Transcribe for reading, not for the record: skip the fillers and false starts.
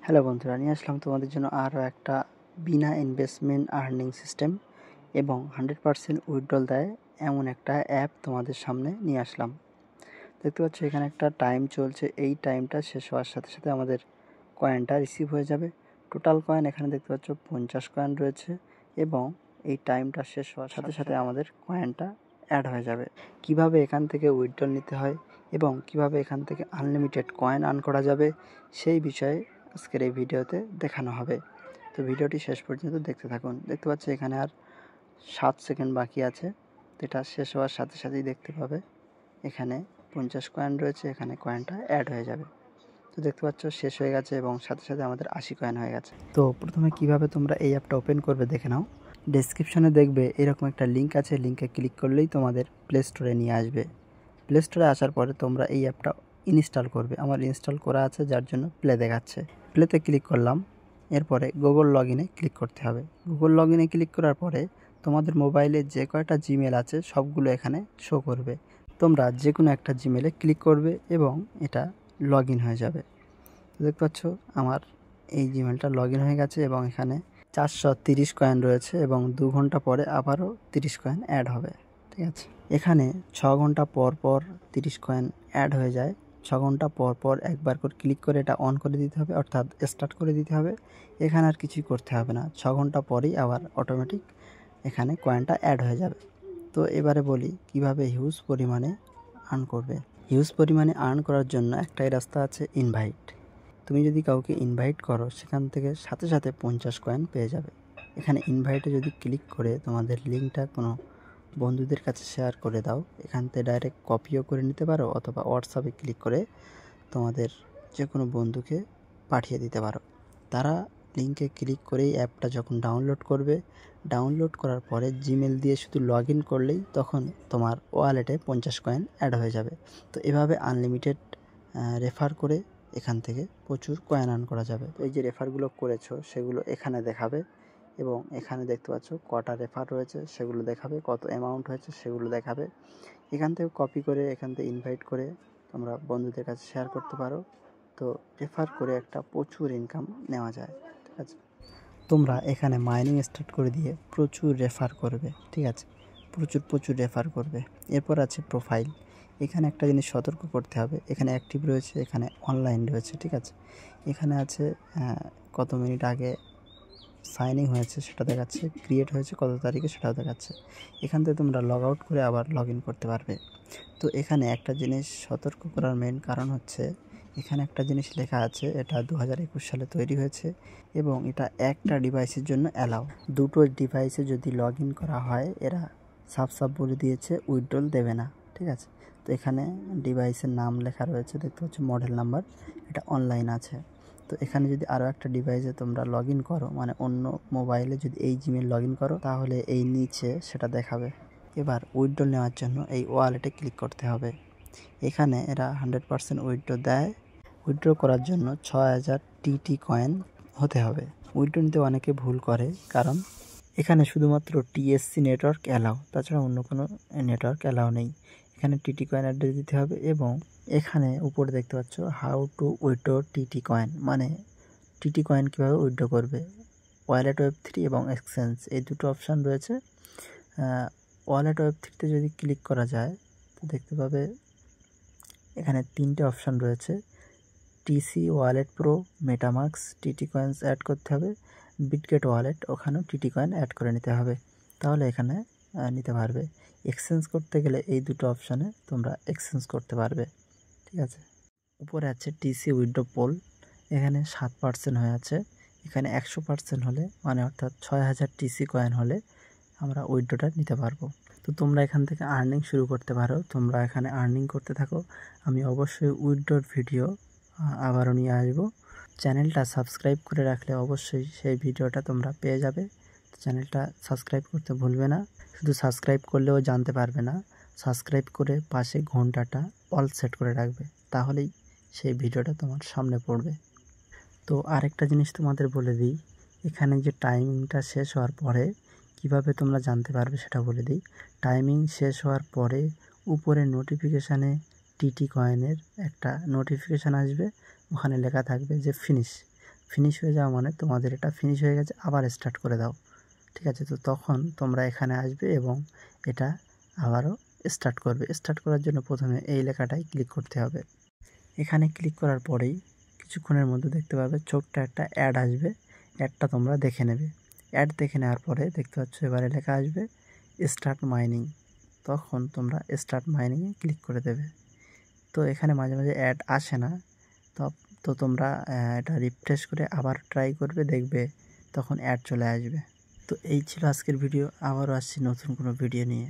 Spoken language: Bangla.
হ্যালো বন্ধুরা, নিয়ে আসলাম তোমাদের জন্য আরও একটা বিনা ইনভেস্টমেন্ট আর্নিং সিস্টেম এবং 100% উইথড্রল দেয় এমন একটা অ্যাপ তোমাদের সামনে নিয়ে আসলাম। দেখতে পাচ্ছ এখানে একটা টাইম চলছে, এই টাইমটা শেষ হওয়ার সাথে সাথে আমাদের কয়েনটা রিসিভ হয়ে যাবে। টোটাল কয়েন এখানে দেখতে পাচ্ছ 50 কয়েন রয়েছে এবং এই টাইমটা শেষ হওয়ার সাথে সাথে আমাদের কয়েনটা অ্যাড হয়ে যাবে। কিভাবে এখান থেকে উইথড্রল নিতে হয় এবং কিভাবে এখান থেকে আনলিমিটেড কয়েন আর্ন করা যাবে সেই বিষয়ে আজকের এই ভিডিওতে দেখানো হবে। তো ভিডিওটি শেষ পর্যন্ত দেখতে থাকুন। দেখতে পাচ্ছি এখানে আর 7 সেকেন্ড বাকি আছে, তো এটা শেষ হওয়ার সাথে সাথেই দেখতে পাবে এখানে 50 কয়েন রয়েছে, এখানে কয়েনটা অ্যাড হয়ে যাবে। তো দেখতে পাচ্ছ শেষ হয়ে গেছে এবং সাথে সাথে আমাদের 80 কয়েন হয়ে গেছে। তো প্রথমে কিভাবে তোমরা এই অ্যাপটা ওপেন করবে দেখে নাও। ডেসক্রিপশনে দেখবে এরকম একটা লিঙ্ক আছে, লিঙ্কে ক্লিক করলেই তোমাদের প্লে স্টোরে নিয়ে আসবে। প্লে স্টোরে আসার পরে তোমরা এই অ্যাপটা ইনস্টল করবে। আমার ইনস্টল করা আছে যার জন্য প্লে দেখাচ্ছে। প্লেতে ক্লিক করলাম, এরপরে গুগল লগ ইনে ক্লিক করতে হবে। গুগল লগ ইনে ক্লিক করার পরে তোমাদের মোবাইলে যে কয়টা জিমেল আছে সবগুলো এখানে শো করবে। তোমরা যে কোনো একটা জিমেলে ক্লিক করবে এবং এটা লগ ইন হয়ে যাবে। দেখতে পাচ্ছ আমার এই জিমেলটা লগ ইন হয়ে গেছে এবং এখানে 430 কয়েন রয়েছে এবং 2 ঘন্টা পরে আবারও 30 কয়েন অ্যাড হবে। ঠিক আছে, এখানে 6 ঘন্টা পর পর 30 কয়েন অ্যাড হয়ে যায়। 6 ঘন্টা পর পর একবার করে ক্লিক করে এটা অন করে দিতে হবে, অর্থাৎ স্টার্ট করে দিতে হবে। এখানে আর কিছুই করতে হবে না, 6 ঘন্টা পরেই আবার অটোমেটিক এখানে কয়েনটা অ্যাড হয়ে যাবে। তো এবারে বলি কিভাবে হিউজ পরিমাণে আর্ন করবে। হিউজ পরিমাণে আর্ন করার জন্য একটাই রাস্তা আছে, ইনভাইট। তুমি যদি কাউকে ইনভাইট করো সেখান থেকে সাথে সাথে 50 কয়েন পেয়ে যাবে। এখানে ইনভাইটে যদি ক্লিক করে তোমাদের লিঙ্কটা কোনো বন্ধুদের কাছে শেয়ার করে দাও, এখান থেকে ডাইরেক্ট কপিও করে নিতে পারো অথবা হোয়াটসঅ্যাপে ক্লিক করে তোমাদের যে কোনো বন্ধুকে পাঠিয়ে দিতে পারো। তারা লিঙ্কে ক্লিক করেই অ্যাপটা যখন ডাউনলোড করবে, ডাউনলোড করার পরে জিমেল দিয়ে শুধু লগ ইন করলেই তখন তোমার ওয়ালেটে 50 কয়েন অ্যাড হয়ে যাবে। তো এভাবে আনলিমিটেড রেফার করে এখান থেকে প্রচুর কয়েন আর্ন করা যাবে। এই যে রেফারগুলো করেছো সেগুলো এখানে দেখাবে এবং এখানে দেখতে পাচ্ছ কটা রেফার রয়েছে সেগুলো দেখাবে, কত অ্যামাউন্ট হয়েছে সেগুলো দেখাবে। এখান থেকে কপি করে এখান থেকে ইনভাইট করে তোমরা বন্ধুদের কাছে শেয়ার করতে পারো। তো রেফার করে একটা প্রচুর ইনকাম নেওয়া যায়। ঠিক আছে, তোমরা এখানে মাইনিং স্টার্ট করে দিয়ে প্রচুর রেফার করবে। ঠিক আছে, প্রচুর রেফার করবে। এরপর আছে প্রোফাইল। এখানে একটা জিনিস সতর্ক করতে হবে, এখানে অ্যাক্টিভ রয়েছে, এখানে অনলাইন রয়েছে। ঠিক আছে, এখানে আছে কত মিনিট আগে সাইনিং হয়েছে সেটা দেখাচ্ছে, ক্রিয়েট হয়েছে কত তারিখে সেটাও দেখাচ্ছে। এখান থেকে তোমরা লগ আউট করে আবার লগ ইন করতে পারবে। তো এখানে একটা জিনিস সতর্ক করার মেন কারণ হচ্ছে এখানে একটা জিনিস লেখা আছে, এটা 2021 সালে তৈরি হয়েছে এবং এটা একটা ডিভাইসের জন্য অ্যালাউ। দুটো ডিভাইসে যদি লগ ইন করা হয় এরা সাফ বলে দিয়েছে উইথড্রল দেবে না। ঠিক আছে, তো এখানে ডিভাইসের নাম লেখা রয়েছে, দেখতে পাচ্ছ মডেল নাম্বার, এটা অনলাইন আছে। তো এখানে যদি আরও একটা ডিভাইসে তোমরা লগ ইন করো, মানে অন্য মোবাইলে যদি এই জিমেল লগ ইন করো তাহলে এই নিচে সেটা দেখাবে। এবার উইথড্রল নেওয়ার জন্য এই ওয়ালেটে ক্লিক করতে হবে। এখানে এরা 100% উইথড্র দেয়। উইথড্র করার জন্য 6000 টিটি কয়েন হতে হবে। উইথড্র নিতে অনেকে ভুল করে, কারণ এখানে শুধুমাত্র টিএসসি নেটওয়ার্ক অ্যালাউ, তাছাড়া অন্য কোনো নেটওয়ার্ক অ্যালাউ নেই। এখানে টিটি কয়েন অ্যাড্রেস দিতে হবে এবং এখানে উপরে দেখতে পাচ্ছ how to withdraw TT coin, মানে টিটি কয়েন কীভাবে উইথড্র করবে। ওয়ালেট ওয়েব3 এবং এক্সচেঞ্জ এই দুটো অপশান রয়েছে। ওয়ালেট ওয়েব3তে যদি ক্লিক করা যায় তো দেখতে পাবে এখানে 3টে অপশান রয়েছে, TC wallet pro, MetaMask, TT coins add করতে হবে, বিটগেট ওয়ালেট, ওখানেও টিটি কয়েন অ্যাড করে নিতে হবে, তাহলে এখানে নিতে পারবে। এক্সচেঞ্জ করতে গেলে এই দুটো অপশানে তোমরা এক্সচেঞ্জ করতে পারবে। ঠিক আছে, উপরে আছে টিসি উইথড্র পোল, এখানে 7% হয়ে আছে। এখানে 100% হলে, মানে অর্থাৎ 6000 টিসি কয়েন হলে আমরা উইথড্রটা নিতে পারবো। তো তোমরা এখান থেকে আর্নিং শুরু করতে পারো, তোমরা এখানে আর্নিং করতে থাকো। আমি অবশ্যই উইথড্রর ভিডিও আবারও নিয়ে আসবো। চ্যানেলটা সাবস্ক্রাইব করে রাখলে অবশ্যই সেই ভিডিওটা তোমরা পেয়ে যাবে। চ্যানেলটা সাবস্ক্রাইব করতে ভুলবে না, শুধু সাবস্ক্রাইব করলেও জানতে পারবে না, সাবস্ক্রাইব করে পাশে ঘন্টাটা অল সেট করে রাখবে, তাহলেই সেই ভিডিওটা তোমার সামনে পড়বে। তো আরেকটা জিনিস তোমাদের বলে দিই, এখানে যে টাইমিংটা শেষ হওয়ার পরে কিভাবে তোমরা জানতে পারবে সেটা বলে দিই। টাইমিং শেষ হওয়ার পরে উপরে নোটিফিকেশানে টিটি কয়েনের একটা নোটিফিকেশান আসবে, ওখানে লেখা থাকবে যে ফিনিশ। ফিনিশ হয়ে যাওয়া মানে তোমাদের এটা ফিনিশ হয়ে গেছে, আবার স্টার্ট করে দাও। ঠিক আছে, তো তখন তোমরা এখানে আসবে এবং এটা আবারও স্টার্ট করবে। স্টার্ট করার জন্য প্রথমে এই লেখাটায় ক্লিক করতে হবে। এখানে ক্লিক করার পরেই কিছুক্ষণের মধ্যে দেখতে পাবে ছোট্ট একটা অ্যাড আসবে। অ্যাডটা তোমরা দেখে নেবে। অ্যাড দেখে নেওয়ার পরে দেখতে পাচ্ছ এবারে লেখা আসবে স্টার্ট মাইনিং। তখন তোমরা স্টার্ট মাইনিংয়ে ক্লিক করে দেবে। তো এখানে মাঝে মাঝে অ্যাড আসে না, তো তোমরা এটা রিফ্রেশ করে আবার ট্রাই করবে, দেখবে তখন অ্যাড চলে আসবে। তো এই ছিল আজকের ভিডিও। আবারও আসছি নতুন কোনো ভিডিও নিয়ে।